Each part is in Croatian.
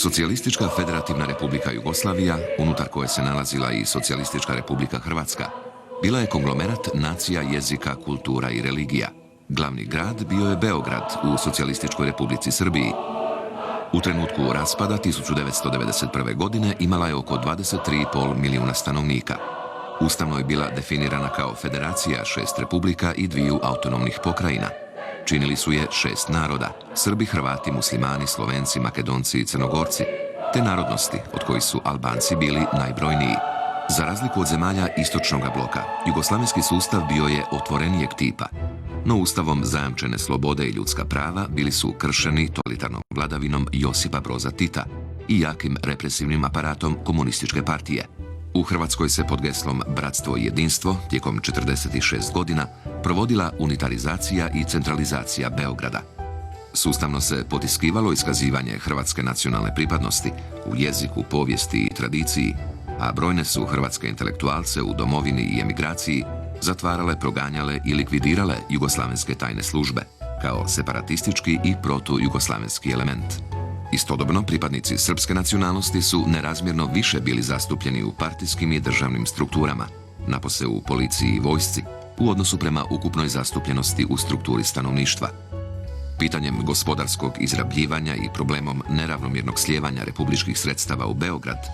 Socijalistička federativna republika Jugoslavija, unutar koje se nalazila i Socijalistička republika Hrvatska, bila je konglomerat nacija, jezika, kultura i religija. Glavni grad bio je Beograd u Socijalističkoj republici Srbiji. U trenutku raspada 1991. godine imala je oko 23,5 milijuna stanovnika. Ustavno je bila definirana kao federacija 6 republika i 2 autonomnih pokrajina. Činili su je 6 naroda: Srbi, Hrvati, Muslimani, Slovenci, Makedonci i Crnogorci, te narodnosti, od kojih su Albanci bili najbrojniji. Za razliku od zemalja istočnog bloka, jugoslavenski sustav bio je otvorenijeg tipa, no ustavom zajamčene slobode i ljudska prava bili su kršeni totalitarnom vladavinom Josipa Broza Tita i jakim represivnim aparatom komunističke partije. U Hrvatskoj se pod geslom Bratstvo i jedinstvo tijekom 46 godina provodila unitarizacija i centralizacija Beograda. Sustavno se potiskivalo iskazivanje hrvatske nacionalne pripadnosti u jeziku, povijesti i tradiciji, a brojne su hrvatske intelektualce u domovini i emigraciji zatvarale, proganjale i likvidirale jugoslavenske tajne službe kao separatistički i protujugoslavenski element. Istodobno, pripadnici srpske nacionalnosti su nerazmjerno više bili zastupljeni u partijskim i državnim strukturama, napose u policiji i vojsci, u odnosu prema ukupnoj zastupljenosti u strukturi stanovništva. Pitanjem gospodarskog izrabljivanja i problemom neravnomjernog slijevanja republičkih sredstava u Beograd,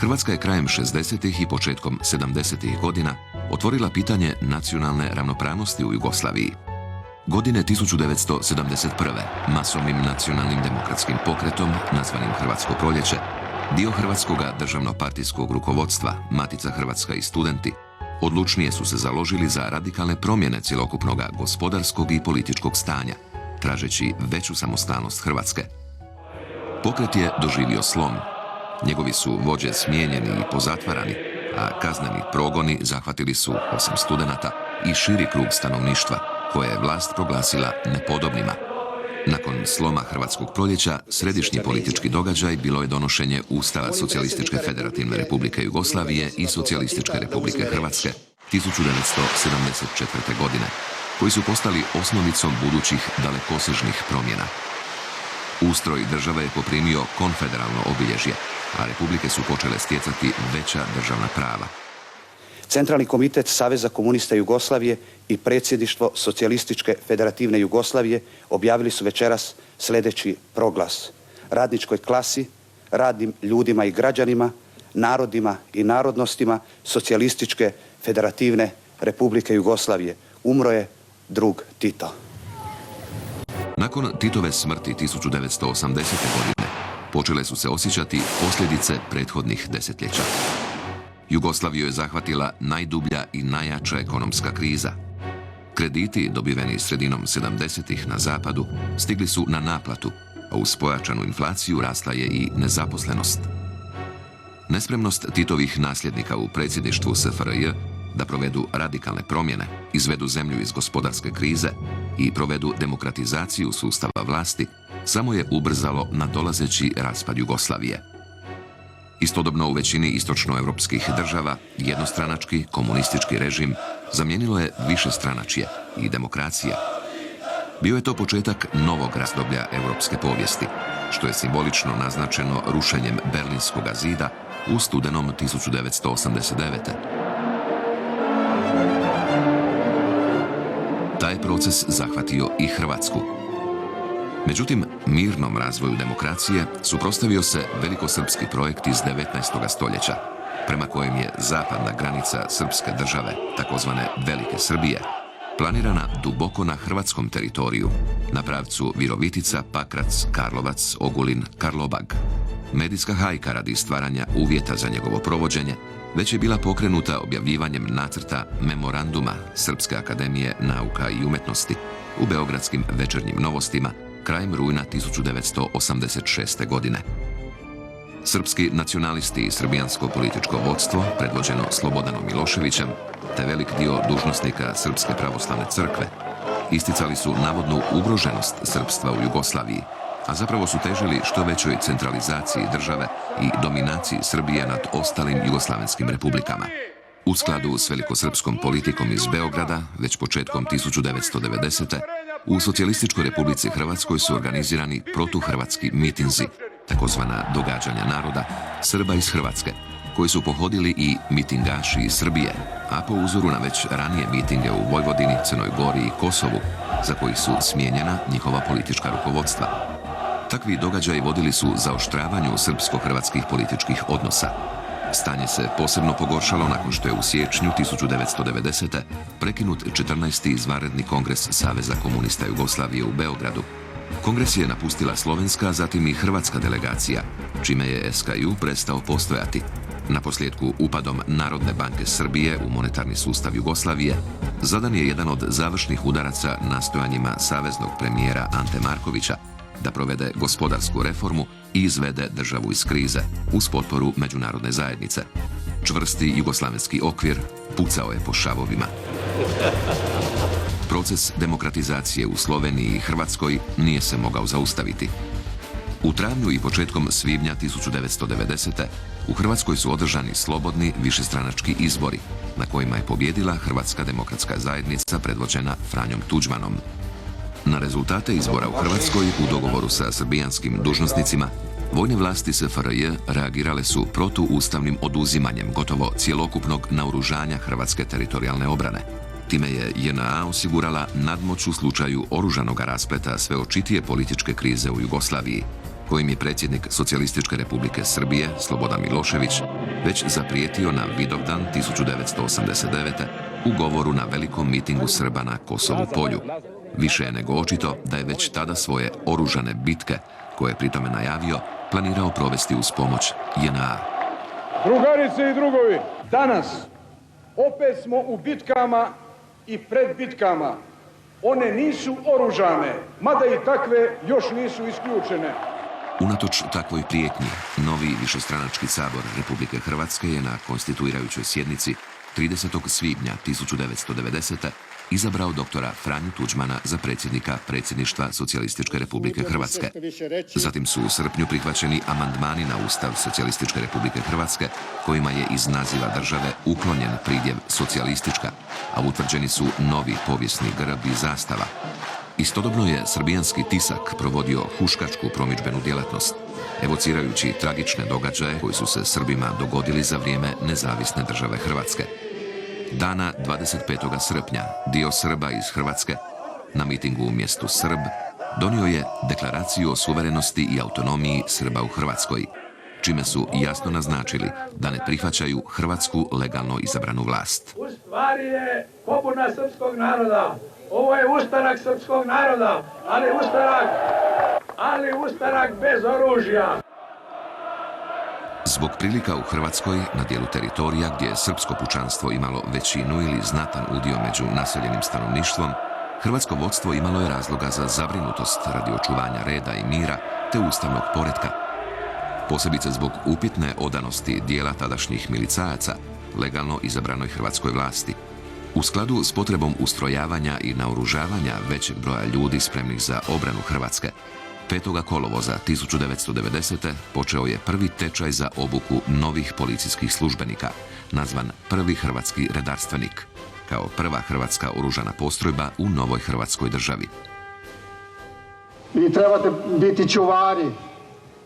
Hrvatska je krajem 60. i početkom 70. godina otvorila pitanje nacionalne ravnopravnosti u Jugoslaviji. Godine 1971. masovnim nacionalnim demokratskim pokretom, nazvanim Hrvatsko proljeće, dio hrvatskoga državno-partijskog rukovodstva, Matica Hrvatska i studenti, odlučnije su se založili za radikalne promjene cjelokupnog gospodarskog i političkog stanja, tražeći veću samostalnost Hrvatske. Pokret je doživio slom. Njegovi su vođe smijenjeni i pozatvarani, a kazneni progoni zahvatili su, osim studenata, i širi krug stanovništva, koje je vlast proglasila nepodobnima. Nakon sloma Hrvatskog proljeća, središnji politički događaj bilo je donošenje Ustava Socijalističke federativne republike Jugoslavije i Socijalističke republike Hrvatske 1974. godine, koji su postali osnovicom budućih dalekosežnih promjena. Ustroj države je poprimio konfederalno obilježje, a republike su počele stjecati veća državna prava. Centralni komitet Saveza komunista Jugoslavije i predsjedništvo Socijalističke federativne Jugoslavije objavili su večeras sljedeći proglas: radničkoj klasi, radnim ljudima i građanima, narodima i narodnostima Socijalističke federativne Republike Jugoslavije. Umro je drug Tito. Nakon Titove smrti 1980. godine počele su se osjećati posljedice prethodnih desetljeća. Jugoslaviju je zahvatila najdublja i najjača ekonomska kriza. Krediti dobiveni sredinom 70-ih na zapadu stigli su na naplatu, a uz pojačanu inflaciju rasla je i nezaposlenost. Nespremnost Titovih nasljednika u predsjedništvu SFRJ da provedu radikalne promjene, izvedu zemlju iz gospodarske krize i provedu demokratizaciju sustava vlasti samo je ubrzalo nadolazeći raspad Jugoslavije. Istodobno u većini istočnoevropskih država jednostranački komunistički režim zamijenilo je višestranačje i demokracija. Bio je to početak novog razdoblja europske povijesti, što je simbolično naznačeno rušenjem Berlinskog zida u studenom 1989. Taj proces zahvatio i Hrvatsku. Međutim, mirnom razvoju demokracije suprotstavio se velikosrpski projekt iz 19. stoljeća, prema kojem je zapadna granica srpske države, takozvane Velike Srbije, planirana duboko na hrvatskom teritoriju, na pravcu Virovitica, Pakrac, Karlovac, Ogulin, Karlobag. Medijska hajka radi stvaranja uvjeta za njegovo provođenje već je bila pokrenuta objavljivanjem nacrta memoranduma Srpske akademije nauka i umjetnosti u beogradskim večernjim novostima krajem rujna 1986. godine. Srpski nacionalisti i srbijansko političko vodstvo, predvođeno Slobodanom Miloševićem, te velik dio dužnosnika Srpske pravoslavne crkve, isticali su navodnu ugroženost srpstva u Jugoslaviji, a zapravo su težili što većoj centralizaciji države i dominaciji Srbije nad ostalim jugoslavenskim republikama. U skladu s velikosrpskom politikom iz Beograda, već početkom 1990. u Socijalističkoj republici Hrvatskoj su organizirani protuhrvatski mitinzi, takozvana događanja naroda, Srba iz Hrvatske, koji su pohodili i mitingaši iz Srbije, a po uzoru na već ranije mitinge u Vojvodini, Crnoj Gori i Kosovu, za koji su smijenjena njihova politička rukovodstva. Takvi događaji vodili su zaoštravanju srpsko-hrvatskih političkih odnosa. Stanje se posebno pogoršalo nakon što je u siječnju 1990. prekinut 14. izvanredni kongres Saveza komunista Jugoslavije u Beogradu. Kongres je napustila slovenska, zatim i hrvatska delegacija, čime je SKJ prestao postojati. Naposljetku, upadom Narodne banke Srbije u monetarni sustav Jugoslavije, zadan je jedan od završnih udaraca nastojanjima saveznog premijera Ante Markovića da provede gospodarsku reformu i izvede državu iz krize uz potporu međunarodne zajednice. Čvrsti jugoslavenski okvir pucao je po šavovima. Proces demokratizacije u Sloveniji i Hrvatskoj nije se mogao zaustaviti. U travnju i početkom svibnja 1990. u Hrvatskoj su održani slobodni višestranački izbori, na kojima je pobjedila Hrvatska demokratska zajednica predvođena Franjom Tuđmanom. Na rezultate izbora u Hrvatskoj, u dogovoru sa srbijanskim dužnosnicima, vojne vlasti SFRJ reagirale su protuustavnim oduzimanjem gotovo cjelokupnog naoružanja Hrvatske teritorijalne obrane. Time je JNA osigurala nadmoć u slučaju oružanog raspleta sve očitije političke krize u Jugoslaviji, kojim je predsjednik Socijalističke republike Srbije, Slobodan Milošević, već zaprijetio na Vidovdan 1989. u govoru na velikom mitingu Srba na Kosovu polju. Više je nego očito da je već tada svoje oružane bitke, koje je pritome najavio, planirao provesti uz pomoć JNA. Drugarice i drugovi, danas opet smo u bitkama i pred bitkama. One nisu oružane, mada i takve još nisu isključene. Unatoč takvoj prijetnji, novi višestranački sabor Republike Hrvatske je na konstituirajućoj sjednici 30. svibnja 1990. izabrao doktora Franju Tuđmana za predsjednika predsjedništva Socijalističke Republike Hrvatske. Zatim su u srpnju prihvaćeni amandmani na Ustav Socijalističke Republike Hrvatske, kojima je iz naziva države uklonjen pridjev socijalistička, a utvrđeni su novi povijesni grb i zastava. Istodobno je srbijanski tisak provodio huškačku promidžbenu djelatnost, evocirajući tragične događaje koji su se Srbima dogodili za vrijeme nezavisne države Hrvatske. Dana 25. srpnja dio Srba iz Hrvatske na mitingu u mjestu Srb donio je deklaraciju o suverenosti i autonomiji Srba u Hrvatskoj, čime su jasno naznačili da ne prihvaćaju hrvatsku legalno izabranu vlast. U stvari je pobuna srpskog naroda. Ovo je ustanak srpskog naroda, ali ustanak bez oružja. Zbog prilika u Hrvatskoj, na dijelu teritorija gdje je srpsko pučanstvo imalo većinu ili znatan udio među naseljenim stanovništvom, hrvatsko vodstvo imalo je razloga za zabrinutost radi očuvanja reda i mira te ustavnog poretka. Posebice zbog upitne odanosti dijela tadašnjih milicajaca legalno izabranoj hrvatskoj vlasti. U skladu s potrebom ustrojavanja i naoružavanja većeg broja ljudi spremnih za obranu Hrvatske, 5. kolovoza 1990. počeo je prvi tečaj za obuku novih policijskih službenika, nazvan Prvi hrvatski redarstvenik, kao prva hrvatska oružana postrojba u novoj Hrvatskoj državi. Vi trebate biti čuvari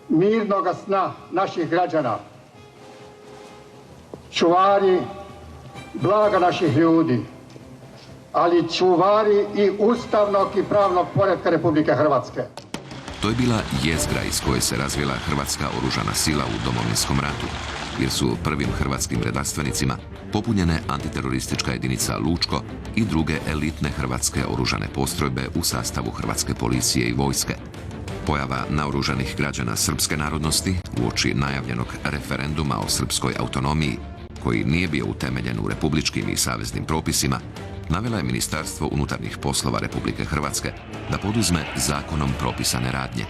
mirnog sna naših građana, čuvari blaga naših ljudi, ali čuvari i ustavnog i pravnog poretka Republike Hrvatske. To je bila jezgra iz koje se razvila hrvatska oružana sila u Domovinskom ratu, jer su prvim hrvatskim redarstvenicima popunjene antiteroristička jedinica Lučko i druge elitne hrvatske oružane postrojbe u sastavu hrvatske policije i vojske. Pojava naoružanih građana srpske narodnosti uoči najavljenog referenduma o srpskoj autonomiji, koji nije bio utemeljen u republičkim i saveznim propisima, navela je Ministarstvo unutarnjih poslova Republike Hrvatske da poduzme zakonom propisane radnje.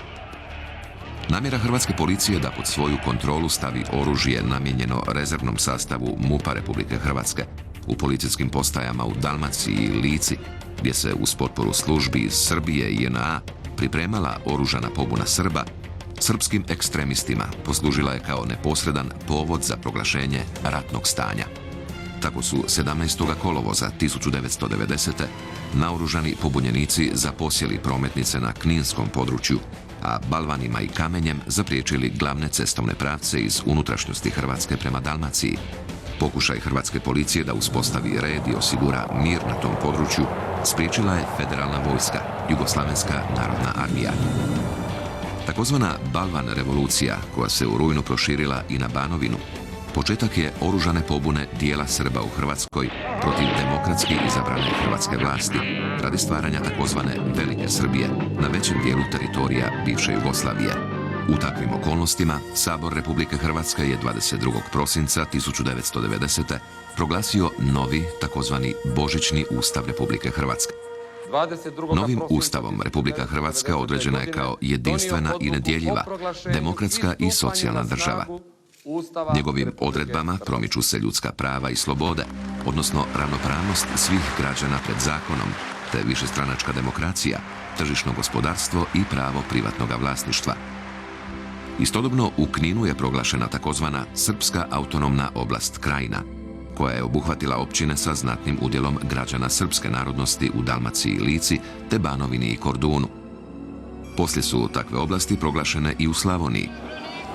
Namjera hrvatske policije da pod svoju kontrolu stavi oružje namijenjeno rezervnom sastavu MUP-a Republike Hrvatske u policijskim postajama u Dalmaciji i Lici, gdje se uz potporu službi iz Srbije i JNA pripremala oružana pobuna Srba, srpskim ekstremistima poslužila je kao neposredan povod za proglašenje ratnog stanja. Tako su 17. kolovoza 1990. naoružani pobunjenici zaposjeli prometnice na kninskom području, a balvanima i kamenjem zapriječili glavne cestovne pravce iz unutrašnjosti Hrvatske prema Dalmaciji. Pokušaj hrvatske policije da uspostavi red i osigura mir na tom području spriječila je federalna vojska, Jugoslavenska narodna armija. Takozvana Balvan revolucija, koja se u rujnu proširila i na Banovinu, početak je oružane pobune dijela Srba u Hrvatskoj protiv demokratski izabrane hrvatske vlasti radi stvaranja takozvane Velike Srbije na većem dijelu teritorija bivše Jugoslavije. U takvim okolnostima Sabor Republike Hrvatske je 22. prosinca 1990. proglasio novi takozvani Božićni ustav Republike Hrvatske. Novim ustavom Republika Hrvatska određena je kao jedinstvena i nedjeljiva, demokratska i socijalna država. Njegovim odredbama promiču se ljudska prava i slobode, odnosno ravnopravnost svih građana pred zakonom, te višestranačka demokracija, tržišno gospodarstvo i pravo privatnog vlasništva. Istodobno u Kninu je proglašena takozvana Srpska autonomna oblast Krajina, koja je obuhvatila općine sa znatnim udjelom građana srpske narodnosti u Dalmaciji i Lici, te Banovini i Kordunu. Poslije su takve oblasti proglašene i u Slavoniji.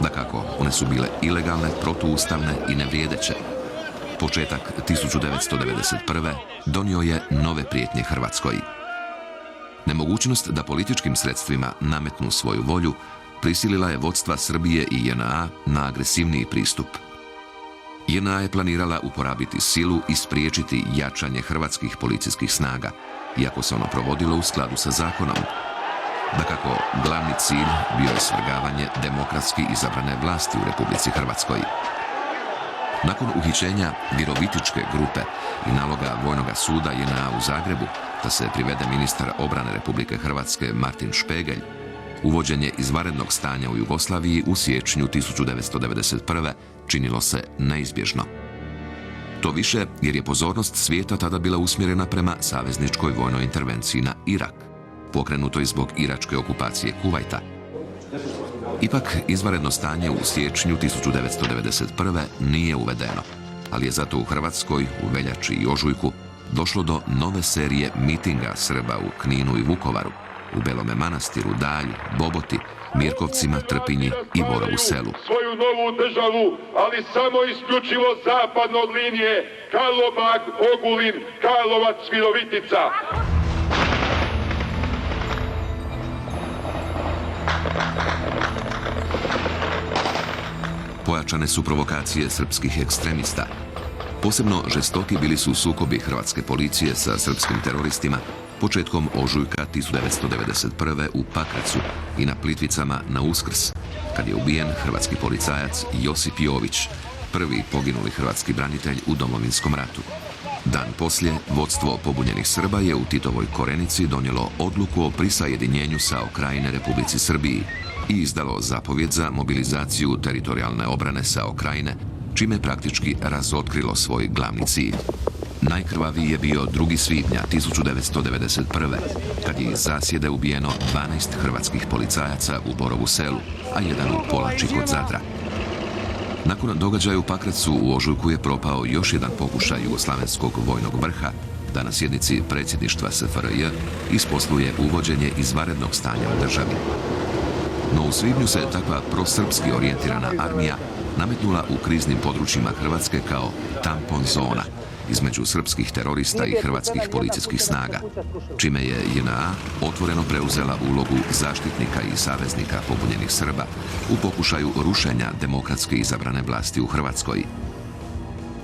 Dakako, one su bile ilegalne, protuustavne i nevrijedeće. Početak 1991. donio je nove prijetnje Hrvatskoj. Nemogućnost da političkim sredstvima nametnu svoju volju prisilila je vodstva Srbije i JNA na agresivniji pristup. JNA je planirala uporabiti silu i spriječiti jačanje hrvatskih policijskih snaga, iako se ono provodilo u skladu sa zakonom. Dakako, glavni cilj bio je svrgavanje demokratski izabrane vlasti u Republici Hrvatskoj. Nakon uhićenja Virovitičke grupe i naloga Vojnog suda JNA u Zagrebu da se privede ministar obrane Republike Hrvatske Martin Špegelj, uvođenje izvanrednog stanja u Jugoslaviji u siječnju 1991. činilo se neizbježno. To više jer je pozornost svijeta tada bila usmjerena prema savezničkoj vojnoj intervenciji na Irak, pokrenutoj zbog iračke okupacije Kuvajta. Ipak, izvanredno stanje u siječnju 1991. nije uvedeno, ali je zato u Hrvatskoj, u veljači i ožujku, došlo do nove serije mitinga Srba u Kninu i Vukovaru, u Belome Manastiru, Dalju, Boboti, Mirkovcima, Trpinji i Borovu Selu. Svoju novu državu, ali samo isključivo zapadno od linije Karlobag, Ogulin, Karlovac, Virovitica. Pojačane su provokacije srpskih ekstremista. Posebno žestoki bili su sukobi hrvatske policije sa srpskim teroristima početkom ožujka 1991. u Pakracu i na Plitvicama na Uskrs, kad je ubijen hrvatski policajac Josip Jović, prvi poginuli hrvatski branitelj u Domovinskom ratu. Dan poslije, vodstvo pobunjenih Srba je u Titovoj Korenici donijelo odluku o prisajedinjenju SAO Krajine Republici Srbiji i izdalo zapovjed za mobilizaciju teritorijalne obrane SAO Krajine, čime praktički razotkrilo svoj glavni cilj. Najkrvaviji je bio 2. svibnja 1991. kad je iz zasjede ubijeno 12 hrvatskih policajaca u Borovu Selu, a jedan u Polači kod Zadra. Nakon događaja u Pakracu u ožujku je propao još jedan pokušaj jugoslavenskog vojnog vrha da na sjednici predsjedništva SFRJ isposluje uvođenje izvanrednog stanja u državi. No u svibnju se takva prosrpski orijentirana armija nametnula u kriznim područjima Hrvatske kao tampon zona između srpskih terorista i hrvatskih policijskih snaga, čime je JNA otvoreno preuzela ulogu zaštitnika i saveznika pobunjenih Srba u pokušaju rušenja demokratski izabrane vlasti u Hrvatskoj.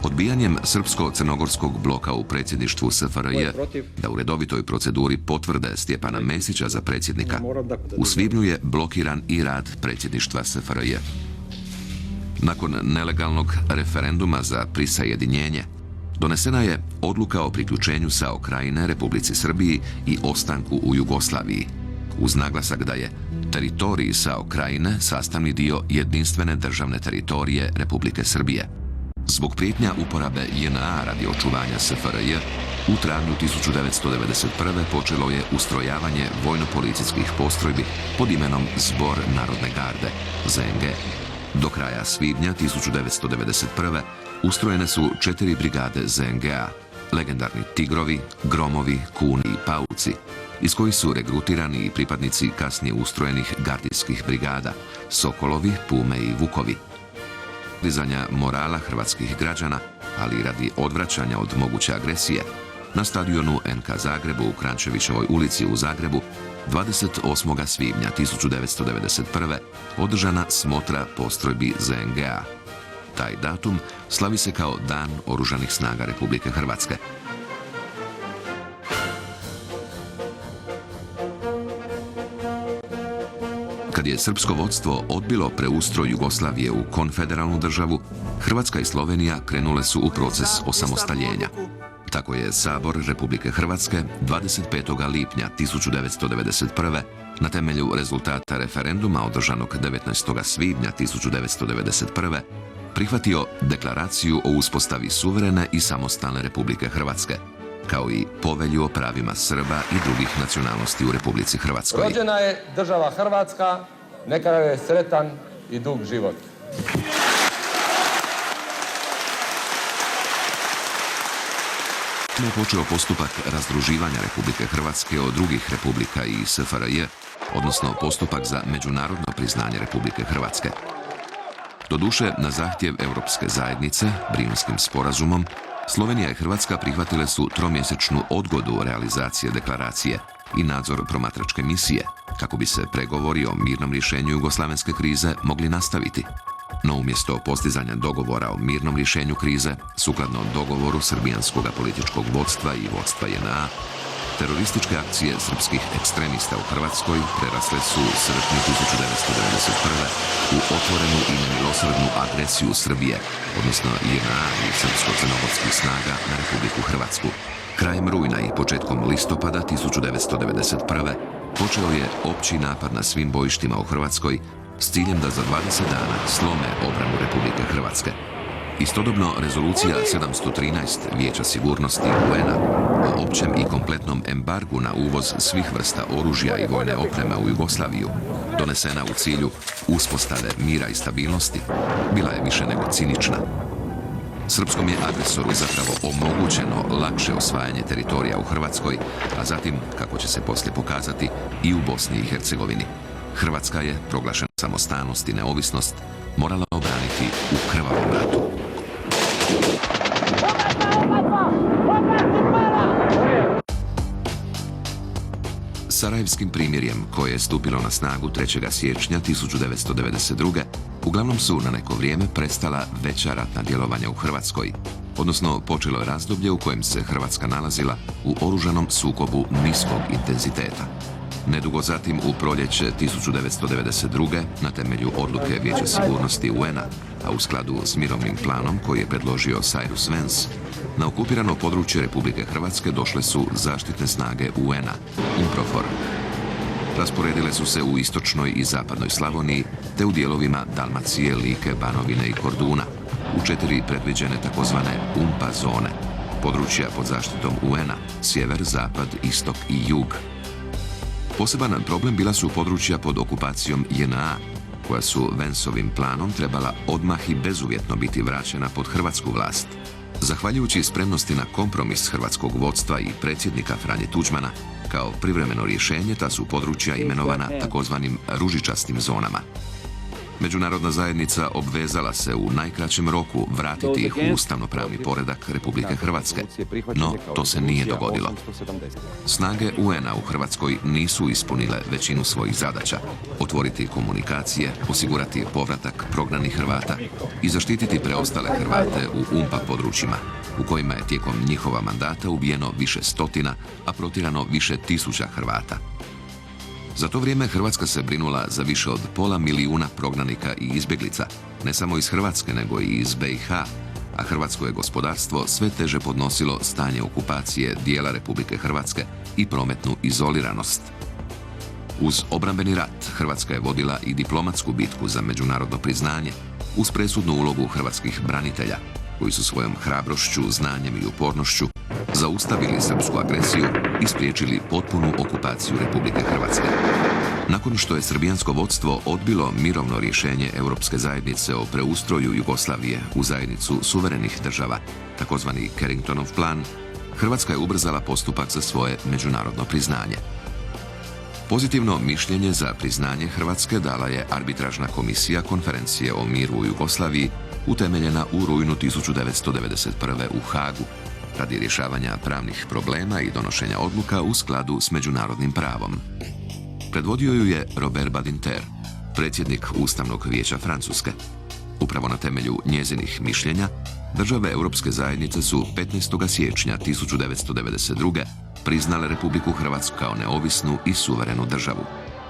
Odbijanjem srpsko-crnogorskog bloka u predsjedništvu SFRJ da u redovitoj proceduri potvrde Stjepana Mesića za predsjednika, u svibnju je blokiran i rad predsjedništva SFRJ. Nakon nelegalnog referenduma za prisajedinjenje, donesena je odluka o priključenju SAO Krajine Republici Srbiji i ostanku u Jugoslaviji, uz naglasak da je teritorij SAO Krajine sastavni dio jedinstvene državne teritorije Republike Srbije. Zbog prijetnja uporabe JNA radi očuvanja SFRJ, u travnju 1991. počelo je ustrojavanje vojno-policijskih postrojbi pod imenom Zbor Narodne garde, ZNG. Do kraja svibnja 1991. ustrojene su 4 brigade ZNG-a, legendarni Tigrovi, Gromovi, Kuni i Pauci, iz kojih su regrutirani i pripadnici kasnije ustrojenih gardijskih brigada, Sokolovi, Pume i Vukovi. Dizanja morala hrvatskih građana, ali i radi odvraćanja od moguće agresije, na stadionu NK Zagrebu u Krančevićevoj ulici u Zagrebu 28. svibnja 1991. održana smotra postrojbi ZNG-a. Taj datum slavi se kao Dan Oružanih snaga Republike Hrvatske. Kad je srpsko vodstvo odbilo preustroj Jugoslavije u konfederalnu državu, Hrvatska i Slovenija krenule su u proces osamostaljenja. Tako je Sabor Republike Hrvatske 25. lipnja 1991. na temelju rezultata referenduma održanog 19. svibnja 1991. prihvatio deklaraciju o uspostavi suverene i samostalne Republike Hrvatske, kao i povelju o pravima Srba i drugih nacionalnosti u Republici Hrvatskoj. Rođena je država Hrvatska, neka joj je sretan i dug život. Je počeo postupak razdruživanja Republike Hrvatske od drugih republika i SFRJ, odnosno postupak za međunarodno priznanje Republike Hrvatske. Doduše, na zahtjev Europske zajednice, Brijunskim sporazumom, Slovenija i Hrvatska prihvatile su tromjesečnu odgodu realizacije deklaracije i nadzor promatračke misije, kako bi se pregovori o mirnom rješenju jugoslavenske krize mogli nastaviti. No umjesto postizanja dogovora o mirnom rješenju krize, sukladno dogovoru srbijanskog političkog vodstva i vodstva JNA, terorističke akcije srpskih ekstremista u Hrvatskoj prerasle su u srpnju 1991. u otvorenu i nemilosrdnu agresiju Srbije, odnosno JNA i srpsko-crnogorskih snaga na Republiku Hrvatsku. Krajem rujna i početkom listopada 1991. počeo je opći napad na svim bojištima u Hrvatskoj s ciljem da za 20 dana slome obranu Republike Hrvatske. Istodobno, rezolucija 713 Vijeća sigurnosti UN-a o općem i kompletnom embargu na uvoz svih vrsta oružja i vojne opreme u Jugoslaviju, donesena u cilju uspostave mira i stabilnosti, bila je više nego cinična. Srpskom je agresoru zapravo omogućeno lakše osvajanje teritorija u Hrvatskoj, a zatim, kako će se poslije pokazati, i u Bosni i Hercegovini. Hrvatska je, proglašena samostalnost i neovisnost, morala obraniti u krvavom ratu. Sarajevskim primirjem, koje je stupilo na snagu 3. siječnja 1992. uglavnom su na neko vrijeme prestala veća ratna djelovanja u Hrvatskoj, odnosno počelo je razdoblje u kojem se Hrvatska nalazila u oružanom sukobu niskog intenziteta. Nedugo zatim, u proljeće 1992. na temelju odluke Vijeća sigurnosti UN-a, a u skladu s mirovnim planom koji je predložio Cyrus Vance, na okupirano područje Republike Hrvatske došle su zaštitne snage UN-a, UNPROFOR. Rasporedile su se u istočnoj i zapadnoj Slavoniji, te u dijelovima Dalmacije, Like, Banovine i Korduna, u 4 predviđene takozvane UNPA zone, područja pod zaštitom UN-a, sjever, zapad, istok i jug. Poseban problem bila su područja pod okupacijom JNA, koja su Vanceovim planom trebala odmah i bezuvjetno biti vraćena pod hrvatsku vlast. Zahvaljujući spremnosti na kompromis hrvatskog vodstva i predsjednika Franje Tuđmana, kao privremeno rješenje ta su područja imenovana takozvanim ružičastim zonama. Međunarodna zajednica obvezala se u najkraćem roku vratiti ih u ustavnopravni poredak Republike Hrvatske, no to se nije dogodilo. Snage UN-a u Hrvatskoj nisu ispunile većinu svojih zadaća: otvoriti komunikacije, osigurati povratak prognanih Hrvata i zaštititi preostale Hrvate u UNPA područjima, u kojima je tijekom njihova mandata ubijeno više stotina, a protjerano više tisuća Hrvata. Za to vrijeme Hrvatska se brinula za više od 500 000 prognanika i izbjeglica, ne samo iz Hrvatske nego i iz BiH, a hrvatsko je gospodarstvo sve teže podnosilo stanje okupacije dijela Republike Hrvatske i prometnu izoliranost. Uz obrambeni rat Hrvatska je vodila i diplomatsku bitku za međunarodno priznanje, uz presudnu ulogu hrvatskih branitelja, koji su svojom hrabrošću, znanjem i upornošću zaustavili srpsku agresiju i spriječili potpunu okupaciju Republike Hrvatske. Nakon što je srbijansko vodstvo odbilo mirovno rješenje Europske zajednice o preustroju Jugoslavije u zajednicu suverenih država, takozvani Carringtonov plan, Hrvatska je ubrzala postupak za svoje međunarodno priznanje. Pozitivno mišljenje za priznanje Hrvatske dala je arbitražna komisija Konferencije o miru u Jugoslaviji, utemeljena u rujnu 1991. u Hagu, radi rješavanja pravnih problema i donošenja odluka u skladu s međunarodnim pravom. Predvodio ju je Robert Badinter, predsjednik Ustavnog vijeća Francuske. Upravo na temelju njezinih mišljenja, države Europske zajednice su 15. siječnja 1992. priznale Republiku Hrvatsku kao neovisnu i suverenu državu.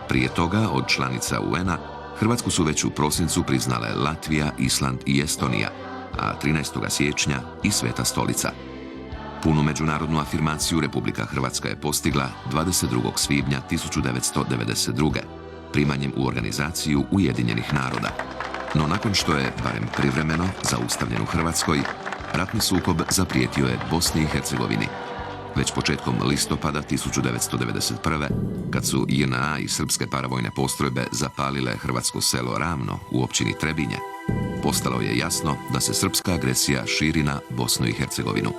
Prije toga, od članica UN-a, Hrvatsku su već u prosincu priznale Latvija, Island i Estonija, a 13. siječnja i Sveta stolica. Punu međunarodnu afirmaciju Republika Hrvatska je postigla 22. svibnja 1992. primanjem u organizaciju Ujedinjenih naroda. No nakon što je, barem privremeno, zaustavljen u Hrvatskoj, ratni sukob zaprijetio je Bosni i Hercegovini. Već početkom listopada 1991. kad su JNA i srpske paravojne postrojbe zapalile hrvatsko selo Ravno u općini Trebinje, postalo je jasno da se srpska agresija širi na Bosnu i Hercegovinu.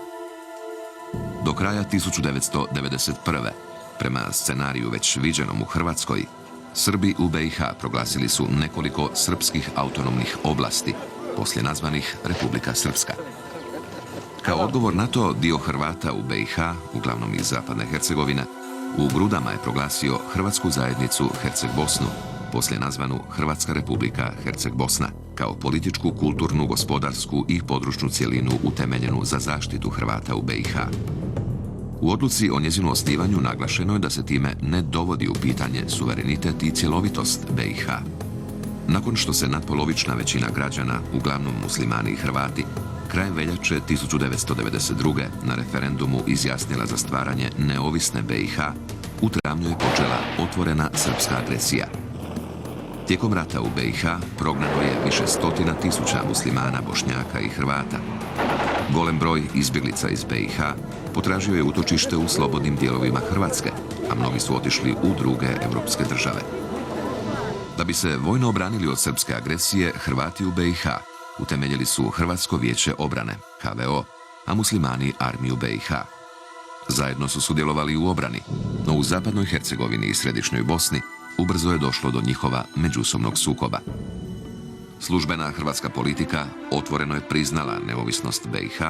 Do kraja 1991. prema scenariju već viđenom u Hrvatskoj, Srbi u BiH proglasili su nekoliko srpskih autonomnih oblasti, poslije nazvanih Republika Srpska. Kao odgovor na to, dio Hrvata u BiH, uglavnom iz zapadne Hercegovine, u Grudama je proglasio Hrvatsku zajednicu Herceg-Bosnu, poslije nazvanu Hrvatska Republika Herceg-Bosna, kao političku, kulturnu, gospodarsku i područnu cjelinu utemeljenu za zaštitu Hrvata u BiH. U odluci o njezinu osnivanju naglašeno je da se time ne dovodi u pitanje suverenitet i cjelovitost BiH. Nakon što se natpolovična većina građana, uglavnom muslimani i Hrvati, krajem veljače 1992. na referendumu izjasnila za stvaranje neovisne BiH, u travnju je počela otvorena srpska agresija. Tijekom rata u BiH prognano je više stotina tisuća muslimana, Bošnjaka i Hrvata. Golem broj izbjeglica iz BiH potražio je utočište u slobodnim dijelovima Hrvatske, a mnogi su otišli u druge europske države. Da bi se vojno obranili od srpske agresije, Hrvati u BiH utemeljili su Hrvatsko vijeće obrane, HVO, a muslimani armiju BiH. Zajedno su sudjelovali u obrani, no u zapadnoj Hercegovini i središnjoj Bosni ubrzo je došlo do njihova međusobnog sukoba. Službena hrvatska politika otvoreno je priznala neovisnost BiH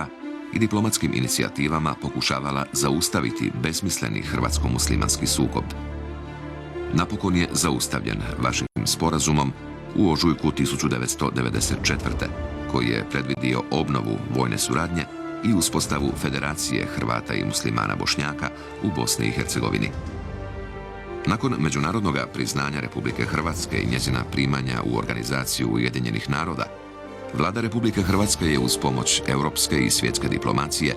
i diplomatskim inicijativama pokušavala zaustaviti besmisleni hrvatsko-muslimanski sukob. Napokon je zaustavljen Vašingtonskim sporazumom u ožujku 1994. koji je predvidio obnovu vojne suradnje i uspostavu Federacije Hrvata i muslimana Bošnjaka u Bosni i Hercegovini. Nakon međunarodnog priznanja Republike Hrvatske i njezina primanja u organizaciju Ujedinjenih naroda, Vlada Republike Hrvatske je uz pomoć europske i svjetske diplomacije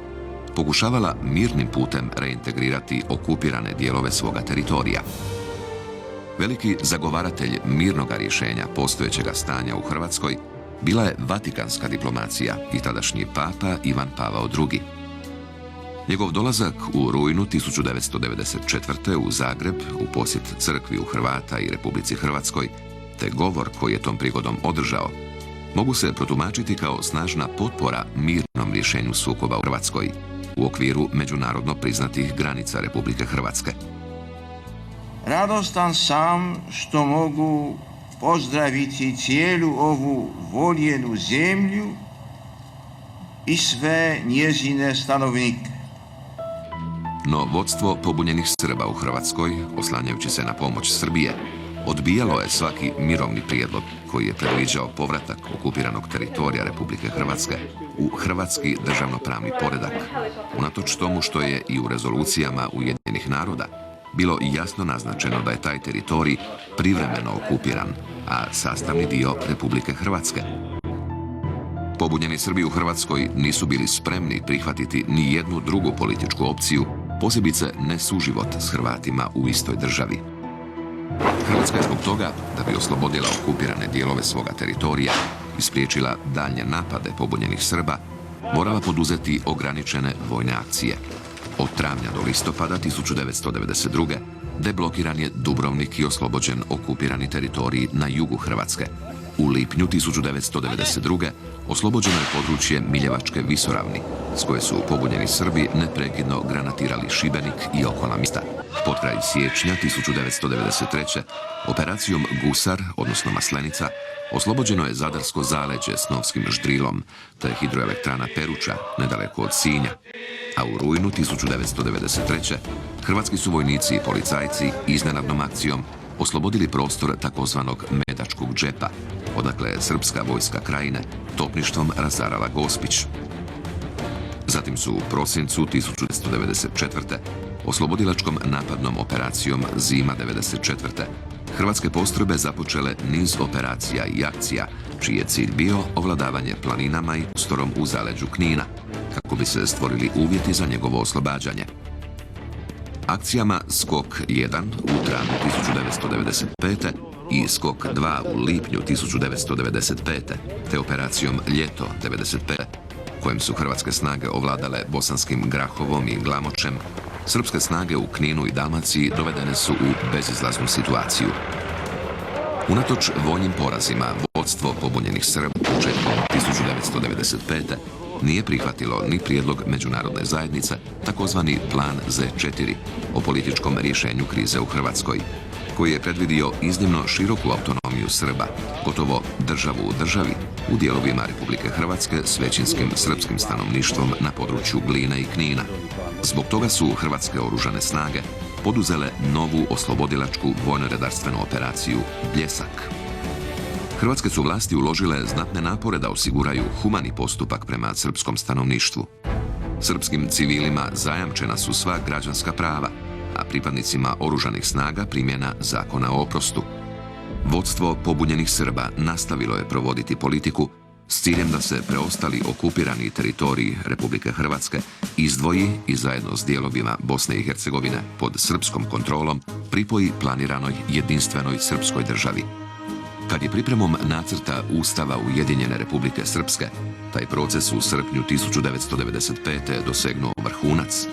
pokušavala mirnim putem reintegrirati okupirane dijelove svoga teritorija. Veliki zagovaratelj mirnoga rješenja postojećega stanja u Hrvatskoj bila je vatikanska diplomacija i tadašnji papa Ivan Pavao II. Njegov dolazak u rujnu 1994. u Zagreb u posjet crkvi u Hrvata i Republici Hrvatskoj, te govor koji je tom prigodom održao, mogu se protumačiti kao snažna potpora mirnom rješenju sukoba u Hrvatskoj u okviru međunarodno priznatih granica Republike Hrvatske. Radostan sam što mogu pozdraviti cijelu ovu voljenu zemlju i sve njezine stanovnike. No vodstvo pobunjenih Srba u Hrvatskoj, oslanjajući se na pomoć Srbije, odbijalo je svaki mirovni prijedlog koji je predviđao povratak okupiranog teritorija Republike Hrvatske u hrvatski državnopravni poredak, unatoč tomu što je i u rezolucijama Ujedinjenih naroda bilo jasno naznačeno da je taj teritorij privremeno okupiran, a sastavni dio Republike Hrvatske. Pobunjeni Srbi u Hrvatskoj nisu bili spremni prihvatiti ni jednu drugu političku opciju, posebice ne suživot s Hrvatima u istoj državi. Hrvatska je zbog toga, da bi oslobodila okupirane dijelove svoga teritorija i spriječila daljnje napade pobunjenih Srba, morala poduzeti ograničene vojne akcije. Od travnja do listopada 1992. deblokiran je Dubrovnik i oslobođen okupirani teritorij na jugu Hrvatske, U lipnju 1992. oslobođeno je područje Miljevačke visoravni, s koje su pobunjeni Srbi neprekidno granatirali Šibenik i okolna mjesta. Pod kraj siječnja 1993. operacijom Gusar, odnosno Maslenica, oslobođeno je Zadarsko zaleđe s Novskim Ždrilom, te hidroelektrana Peruča, nedaleko od Sinja. A u rujnu 1993. hrvatski su vojnici i policajci iznenadnom akcijom oslobodili prostor takozvanog Medačkog džepa, odakle je srpska vojska Krajine topništvom razarala Gospić. Zatim su u prosincu 1994. oslobodilačkom napadnom operacijom Zima 94. hrvatske postrojbe započele niz operacija i akcija, čiji je cilj bio ovladavanje planinama i prostorom u zaleđu Knina, kako bi se stvorili uvjeti za njegovo oslobađanje. Akcijama Skok 1 u travnju 1995. i Skok 2 u lipnju 1995. te operacijom Ljeto 1995. kojim su hrvatske snage ovladale Bosanskim Grahovom i Glamočem, srpske snage u Kninu i Dalmaciji dovedene su u bezizlaznu situaciju. Unatoč vojnim porazima, vodstvo pobunjenih Srba početkom 1995. nije prihvatilo ni prijedlog međunarodne zajednice, takozvani Plan Z4 o političkom rješenju krize u Hrvatskoj, koji je predvidio iznimno široku autonomiju Srba, gotovo državu u državi, u dijelovima Republike Hrvatske s većinskim srpskim stanovništvom na području Gline i Knina. Zbog toga su hrvatske oružane snage poduzele novu oslobodilačku vojno-redarstvenu operaciju Bljesak. Hrvatske su vlasti uložile znatne napore da osiguraju humani postupak prema srpskom stanovništvu. Srpskim civilima zajamčena su sva građanska prava, a pripadnicima oružanih snaga primjena zakona o oprostu. Vodstvo pobunjenih Srba nastavilo je provoditi politiku s ciljem da se preostali okupirani teritoriji Republike Hrvatske izdvoji i zajedno s dijelovima Bosne i Hercegovine pod srpskom kontrolom pripoji planiranoj jedinstvenoj srpskoj državi. Kad je pripremom nacrta Ustava Ujedinjene Republike Srpske taj proces u srpnju 1995. dosegnuo vrhunac,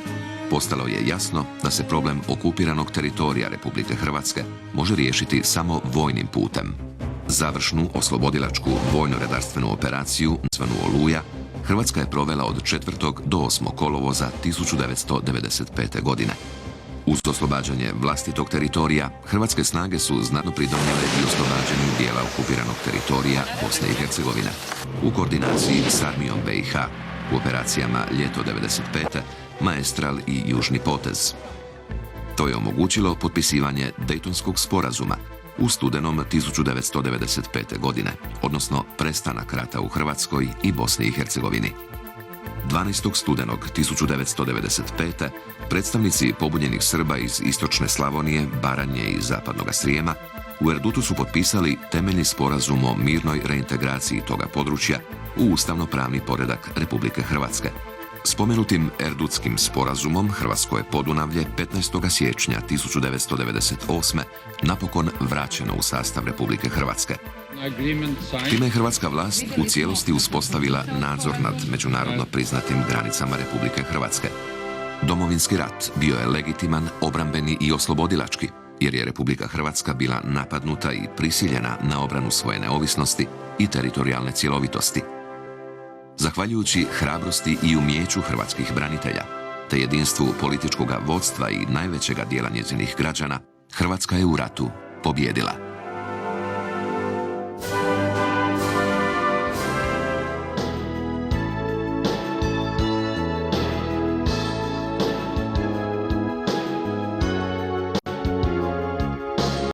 postalo je jasno da se problem okupiranog teritorija Republike Hrvatske može riješiti samo vojnim putem. Završnu oslobodilačku vojno-redarstvenu operaciju, zvanu Oluja, Hrvatska je provela od 4. do 8. kolovoza 1995. godine. Uz oslobađanje vlastitog teritorija, hrvatske snage su znatno pridonijele i oslobađanju dijela okupiranog teritorija Bosne i Hercegovine. U koordinaciji s armijom BiH, u operacijama Ljeto 95. Maestral i Južni potez. To je omogućilo potpisivanje Dejtonskog sporazuma u studenom 1995. godine, odnosno prestanak rata u Hrvatskoj i Bosni i Hercegovini. 12. studenog 1995. predstavnici pobunjenih Srba iz istočne Slavonije, Baranje i zapadnog Srijema u Erdutu su potpisali temeljni sporazum o mirnoj reintegraciji toga područja u ustavno-pravni poredak Republike Hrvatske. Spomenutim Erdutskim sporazumom Hrvatsko je Podunavlje 15. siječnja 1998. napokon vraćeno u sastav Republike Hrvatske. Time je hrvatska vlast u cijelosti uspostavila nadzor nad međunarodno priznatim granicama Republike Hrvatske. Domovinski rat bio je legitiman, obrambeni i oslobodilački, jer je Republika Hrvatska bila napadnuta i prisiljena na obranu svoje neovisnosti i teritorijalne cjelovitosti. Zahvaljujući hrabrosti i umijeću hrvatskih branitelja, te jedinstvu političkog vodstva i najvećega dijela njezinih građana, Hrvatska je u ratu pobijedila.